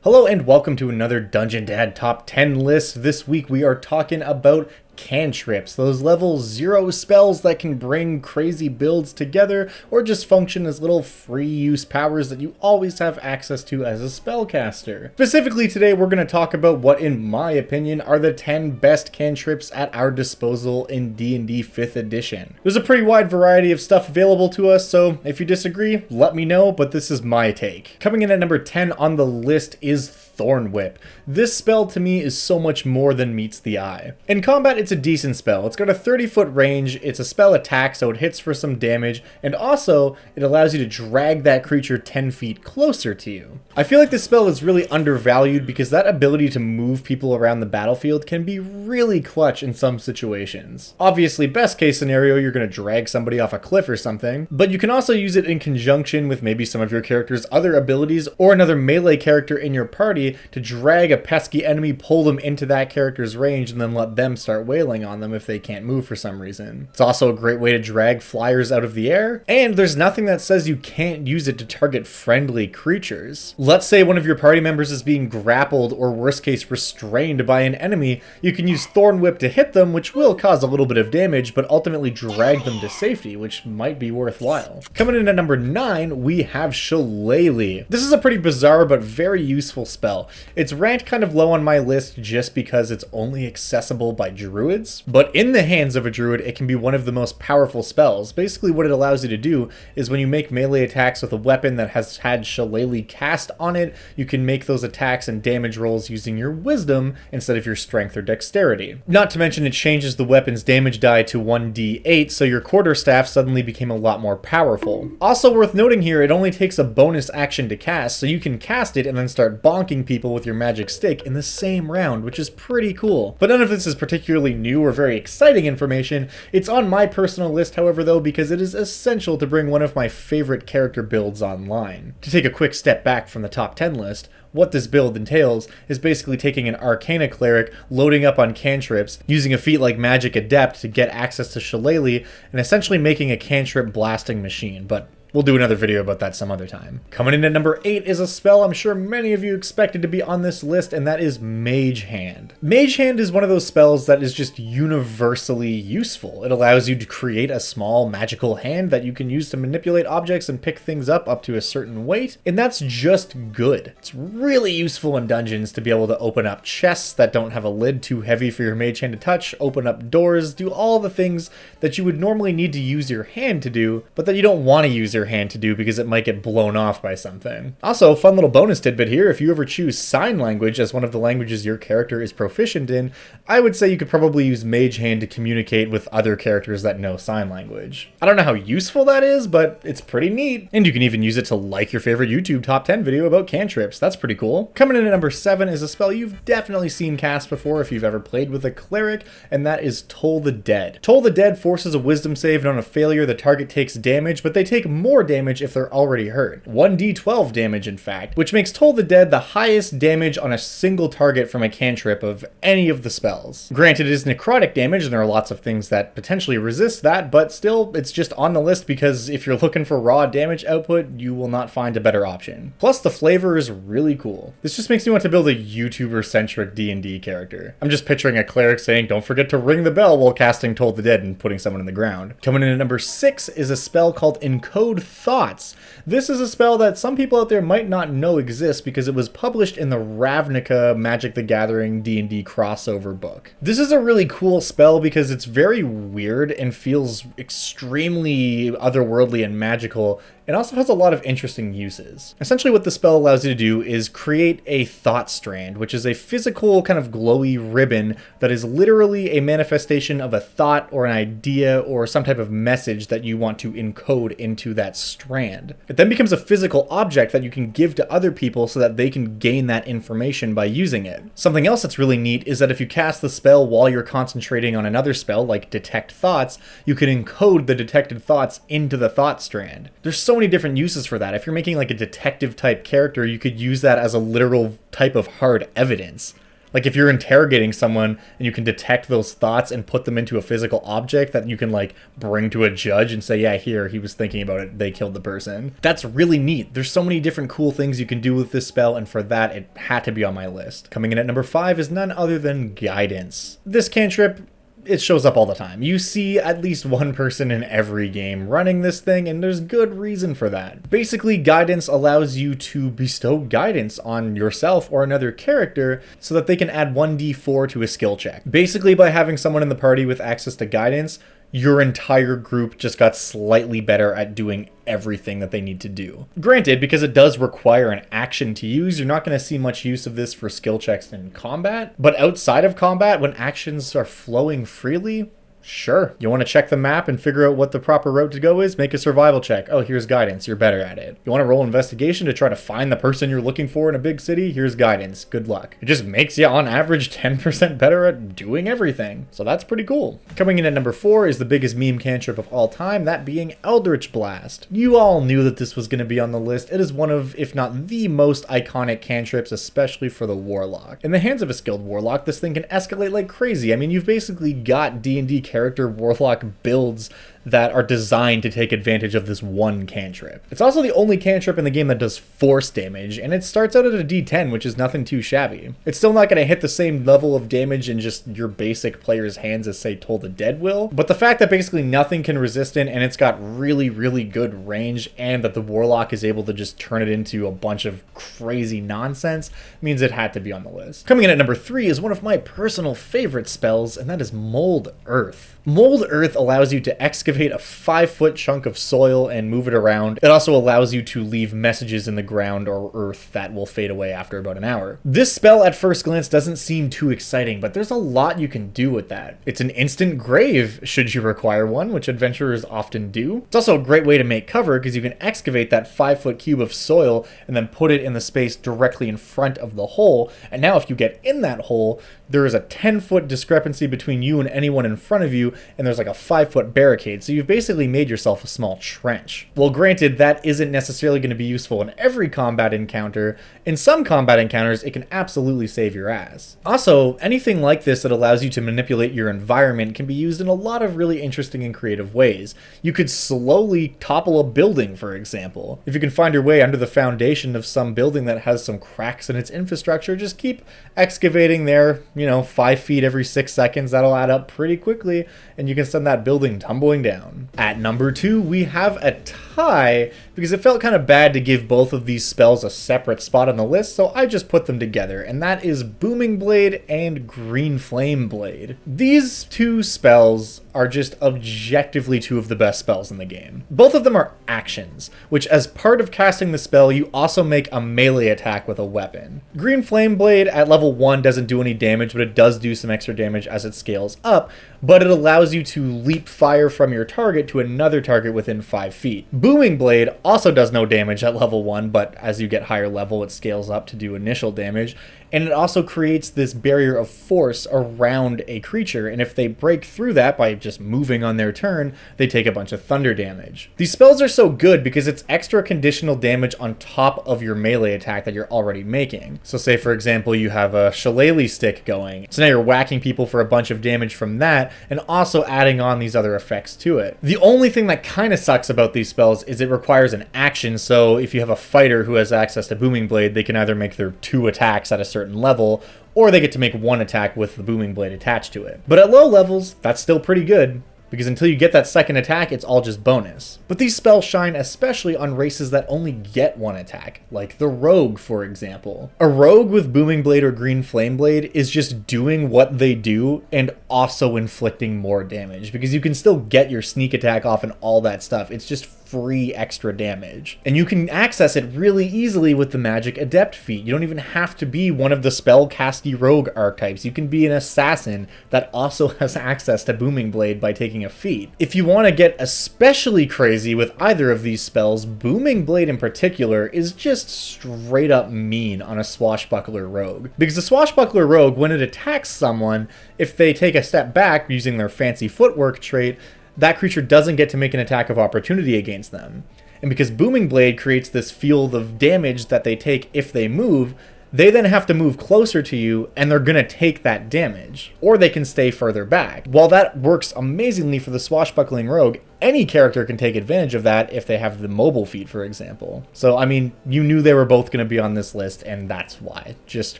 Hello and welcome to another Dungeon Dad Top 10 list. This week we are talking about Cantrips, those level 0 spells that can bring crazy builds together or just function as little free use powers that you always have access to as a spellcaster. Specifically today we're going to talk about what in my opinion are the 10 best cantrips at our disposal in D&D 5th edition. There's a pretty wide variety of stuff available to us, so if you disagree, let me know, but this is my take. Coming in at number 10 on the list is Thorn Whip. This spell to me is so much more than meets the eye. In combat, it's a decent spell. It's got a 30-foot range, it's a spell attack, so it hits for some damage, and also it allows you to drag that creature 10 feet closer to you. I feel like this spell is really undervalued because that ability to move people around the battlefield can be really clutch in some situations. Obviously, best case scenario, you're going to drag somebody off a cliff or something, but you can also use it in conjunction with maybe some of your character's other abilities or another melee character in your party to drag a pesky enemy, pull them into that character's range, and then let them start wailing on them if they can't move for some reason. It's also a great way to drag flyers out of the air, and there's nothing that says you can't use it to target friendly creatures. Let's say one of your party members is being grappled or worst case restrained by an enemy, you can use Thorn Whip to hit them, which will cause a little bit of damage, but ultimately drag them to safety, which might be worthwhile. Coming in at number 9, we have Shillelagh. This is a pretty bizarre but very useful spell. It's ranked kind of low on my list just because it's only accessible by druids, but in the hands of a druid it can be one of the most powerful spells. Basically what it allows you to do is when you make melee attacks with a weapon that has had Shillelagh cast on it, you can make those attacks and damage rolls using your wisdom instead of your strength or dexterity. Not to mention it changes the weapon's damage die to 1d8, so your quarterstaff suddenly became a lot more powerful. Also worth noting here, it only takes a bonus action to cast, so you can cast it and then start bonking people with your magic stick in the same round, which is pretty cool. But none of this is particularly new or very exciting information. It's on my personal list, however, though, because it is essential to bring one of my favorite character builds online. To take a quick step back from the top 10 list, what this build entails is basically taking an Arcana Cleric, loading up on cantrips, using a feat like Magic Adept to get access to Shillelagh, and essentially making a cantrip blasting machine, but we'll do another video about that some other time. Coming in at number 8 is a spell I'm sure many of you expected to be on this list, and that is Mage Hand. Mage Hand is one of those spells that is just universally useful. It allows you to create a small magical hand that you can use to manipulate objects and pick things up to a certain weight, and that's just good. It's really useful in dungeons to be able to open up chests that don't have a lid too heavy for your mage hand to touch, open up doors, do all the things that you would normally need to use your hand to do, but that you don't want to use your hand to do because it might get blown off by something. Also, fun little bonus tidbit here, if you ever choose sign language as one of the languages your character is proficient in, I would say you could probably use Mage Hand to communicate with other characters that know sign language. I don't know how useful that is, but it's pretty neat. And you can even use it to like your favorite YouTube top 10 video about cantrips. That's pretty cool. Coming in at number 7 is a spell you've definitely seen cast before if you've ever played with a cleric, and that is Toll the Dead. Toll the Dead forces a wisdom save, and on a failure the target takes damage, but they take more damage if they're already hurt. 1d12 damage, in fact, which makes Toll the Dead the highest damage on a single target from a cantrip of any of the spells. Granted, it is necrotic damage, and there are lots of things that potentially resist that, but still, it's just on the list because if you're looking for raw damage output, you will not find a better option. Plus, the flavor is really cool. This just makes me want to build a YouTuber-centric D&D character. I'm just picturing a cleric saying, "Don't forget to ring the bell," while casting Toll the Dead and putting someone in the ground. Coming in at number 6 is a spell called Encode Thoughts. This is a spell that some people out there might not know exists because it was published in the Ravnica Magic the Gathering D&D crossover book. This is a really cool spell because it's very weird and feels extremely otherworldly and magical. It also has a lot of interesting uses. Essentially what the spell allows you to do is create a thought strand, which is a physical kind of glowy ribbon that is literally a manifestation of a thought or an idea or some type of message that you want to encode into that strand. It then becomes a physical object that you can give to other people so that they can gain that information by using it. Something else that's really neat is that if you cast the spell while you're concentrating on another spell, like Detect Thoughts, you can encode the detected thoughts into the thought strand. There's so many different uses for that. If you're making like a detective type character, you could use that as a literal type of hard evidence. Like if you're interrogating someone and you can detect those thoughts and put them into a physical object that you can like bring to a judge and say, yeah, here, he was thinking about it, they killed the person. That's really neat. There's so many different cool things you can do with this spell, and for that, it had to be on my list. Coming in at number 5 is none other than Guidance. This cantrip, it shows up all the time. You see at least one person in every game running this thing, and there's good reason for that. Basically, Guidance allows you to bestow guidance on yourself or another character so that they can add 1d4 to a skill check. Basically, by having someone in the party with access to Guidance, your entire group just got slightly better at doing everything that they need to do. Granted, because it does require an action to use, you're not going to see much use of this for skill checks in combat, but outside of combat, when actions are flowing freely, sure. You want to check the map and figure out what the proper route to go is? Make a survival check. Oh, here's Guidance. You're better at it. You want to roll investigation to try to find the person you're looking for in a big city? Here's Guidance. Good luck. It just makes you, on average, 10% better at doing everything. So that's pretty cool. Coming in at number 4 is the biggest meme cantrip of all time, that being Eldritch Blast. You all knew that this was going to be on the list. It is one of, if not the most iconic cantrips, especially for the Warlock. In the hands of a skilled Warlock, this thing can escalate like crazy. I mean, you've basically got D&D character Warlock builds that are designed to take advantage of this one cantrip. It's also the only cantrip in the game that does force damage, and it starts out at a d10, which is nothing too shabby. It's still not going to hit the same level of damage in just your basic player's hands as, say, Toll the Dead will, but the fact that basically nothing can resist it, and it's got really, really good range, and that the Warlock is able to just turn it into a bunch of crazy nonsense, means it had to be on the list. Coming in at number 3 is one of my personal favorite spells, and that is Mold Earth. Mold Earth allows you to excavate a 5-foot chunk of soil and move it around. It also allows you to leave messages in the ground or earth that will fade away after about an hour. This spell at first glance doesn't seem too exciting, but there's a lot you can do with that. It's an instant grave should you require one, which adventurers often do. It's also a great way to make cover because you can excavate that 5-foot cube of soil and then put it in the space directly in front of the hole. And now if you get in that hole, there is a 10-foot discrepancy between you and anyone in front of you, and there's like a 5-foot barricade, so you've basically made yourself a small trench. Well, granted, that isn't necessarily going to be useful in every combat encounter. In some combat encounters, it can absolutely save your ass. Also, anything like this that allows you to manipulate your environment can be used in a lot of really interesting and creative ways. You could slowly topple a building, for example. If you can find your way under the foundation of some building that has some cracks in its infrastructure, just keep excavating there, 5 feet every 6 seconds. That'll add up pretty quickly, and you can send that building tumbling down. At number 2, we have a tie, because it felt kind of bad to give both of these spells a separate spot on the list, so I just put them together, and that is Booming Blade and Green Flame Blade. These two spells are just objectively two of the best spells in the game. Both of them are actions, which as part of casting the spell, you also make a melee attack with a weapon. Green Flame Blade at level 1 doesn't do any damage, but it does do some extra damage as it scales up, but it allows you to leap fire from your target to another target within 5 feet. Booming Blade also does no damage at level 1, but as you get higher level, it scales up to do initial damage, and it also creates this barrier of force around a creature, and if they break through that by just moving on their turn, they take a bunch of thunder damage. These spells are so good because it's extra conditional damage on top of your melee attack that you're already making. So say, for example, you have a shillelagh stick going, so now you're whacking people for a bunch of damage from that, and also adding on these other effects to it. The only thing that kind of sucks about these spells is it requires an action, so if you have a fighter who has access to Booming Blade, they can either make their 2 attacks at a certain level, or they get to make 1 attack with the Booming Blade attached to it. But at low levels, that's still pretty good, because until you get that second attack, it's all just bonus. But these spells shine especially on races that only get 1 attack, like the Rogue, for example. A Rogue with Booming Blade or Green Flame Blade is just doing what they do and also inflicting more damage, because you can still get your sneak attack off and all that stuff. It's just free extra damage. And you can access it really easily with the Magic Adept feat. You don't even have to be one of the spellcasty rogue archetypes. You can be an assassin that also has access to Booming Blade by taking a feat. If you want to get especially crazy with either of these spells, Booming Blade in particular is just straight up mean on a swashbuckler rogue. Because the swashbuckler rogue, when it attacks someone, if they take a step back using their fancy footwork trait, that creature doesn't get to make an attack of opportunity against them. And because Booming Blade creates this field of damage that they take if they move, they then have to move closer to you and they're gonna take that damage. Or they can stay further back. While that works amazingly for the swashbuckling rogue, any character can take advantage of that if they have the mobile feat, for example. So, I mean, you knew they were both going to be on this list, and that's why. Just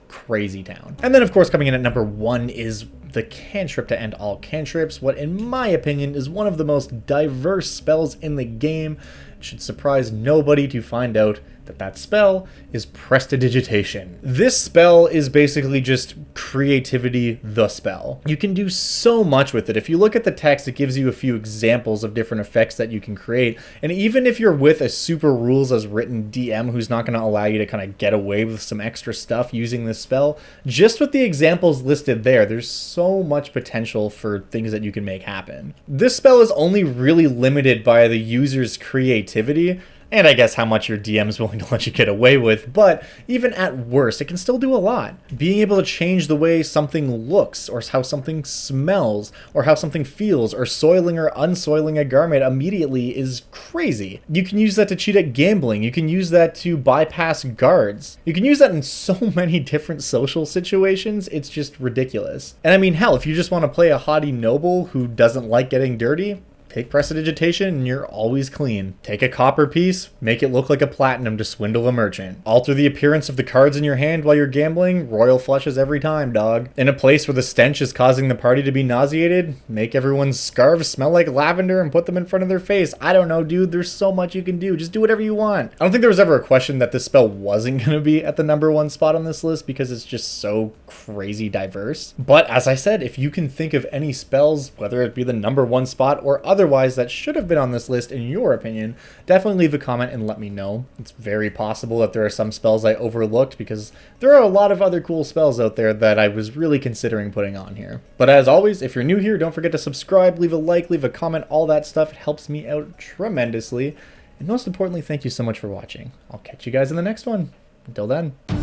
crazy town. And then, of course, coming in at number 1 is the Cantrip to end all cantrips, what in my opinion is one of the most diverse spells in the game. It should surprise nobody to find out that spell is Prestidigitation. This spell is basically just creativity, the spell. You can do so much with it. If you look at the text, it gives you a few examples of different effects that you can create. And even if you're with a super rules as written DM who's not going to allow you to kind of get away with some extra stuff using this spell, just with the examples listed there, there's so much potential for things that you can make happen. This spell is only really limited by the user's creativity, and I guess how much your DM's willing to let you get away with, but even at worst, it can still do a lot. Being able to change the way something looks, or how something smells, or how something feels, or soiling or unsoiling a garment immediately is crazy. You can use that to cheat at gambling, you can use that to bypass guards. You can use that in so many different social situations, it's just ridiculous. And I mean, hell, if you just want to play a haughty noble who doesn't like getting dirty, take Prestidigitation and you're always clean. Take a copper piece, make it look like a platinum to swindle a merchant. Alter the appearance of the cards in your hand while you're gambling, royal flushes every time, dog. In a place where the stench is causing the party to be nauseated, make everyone's scarves smell like lavender and put them in front of their face. I don't know, dude, there's so much you can do. Just do whatever you want. I don't think there was ever a question that this spell wasn't going to be at the number 1 spot on this list because it's just so crazy diverse. But as I said, if you can think of any spells, whether it be the number 1 spot or otherwise that should have been on this list in your opinion, definitely leave a comment and let me know. It's very possible that there are some spells I overlooked because there are a lot of other cool spells out there that I was really considering putting on here. But as always, if you're new here, don't forget to subscribe, leave a like, leave a comment, all that stuff. It helps me out tremendously. And most importantly, thank you so much for watching. I'll catch you guys in the next one. Until then.